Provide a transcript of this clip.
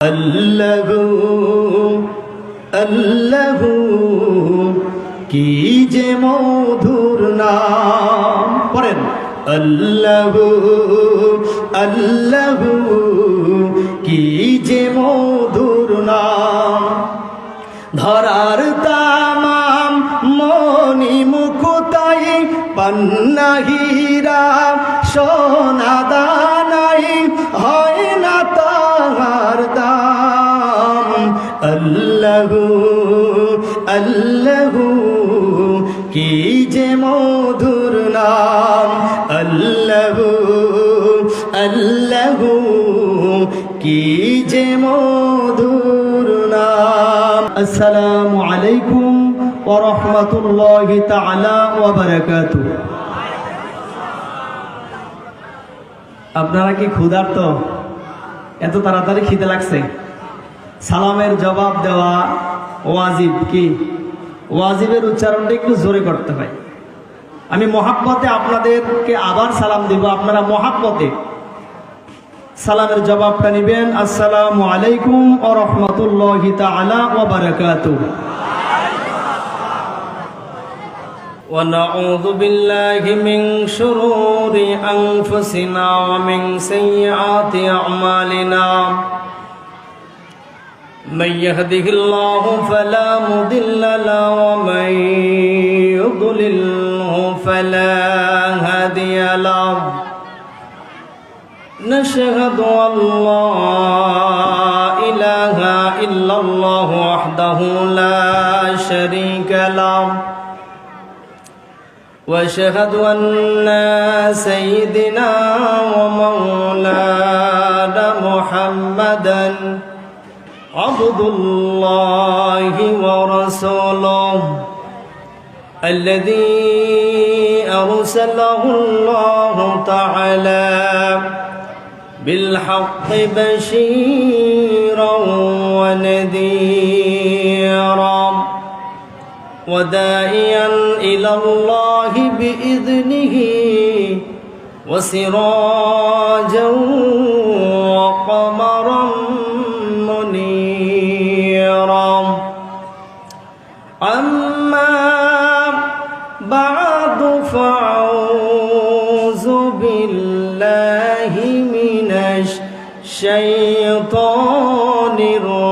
আল্লাহু আল্লাহু কি যে মধুর নাম, পড়েন আল্লাহু আল্লাহু কি যে মধুর নাম। ধরার তামাম মনি মুকুতাই পান্না হীরা সোনা দানাই হয় না তাহার দাম। আল্লাহু আল্লাহু কি যে মধুর নাম, আল্লাহু আল্লাহু কি যে মধুর নাম। আসসালামু আলাইকুম ওয়া রাহমাতুল্লাহি তাআলা ওয়া বারাকাতুহু। আপনারা কি ক্ষুধার্ত? এত তাড়াতাড়ি খিদে লাগছে? সালামের জবাব দেওয়া ওয়াজিব। কি ওয়াজিবের উচ্চারণটা একটু জোরে করতে হয়। আমি মহাব্বতে আপনাদেরকে আবার সালাম দিব, আপনারা মহাব্বতে সালামের জবাবটা নেবেন। আসসালামু আলাইকুম ওয়া রাহমাতুল্লাহি তাআলা ওয়া বারাকাতুহু। ونعوذ بالله من شرور أنفسنا ومن سيئات أعمالنا من يهده الله فلا مضل له ومن يضلله فلا هادي له نشهد أن لا إله إلا الله وحده لا شريك له واشهد ان سيدنا ومولانا محمدا عبد الله ورسوله الذي ارسله الله تعالى بالحق بشيرا ونذيرا وداعيا إلى الله بإذنه وسراجا وقمرا منيرا أما بعد فأعوذ بالله من الشيطان الرجيم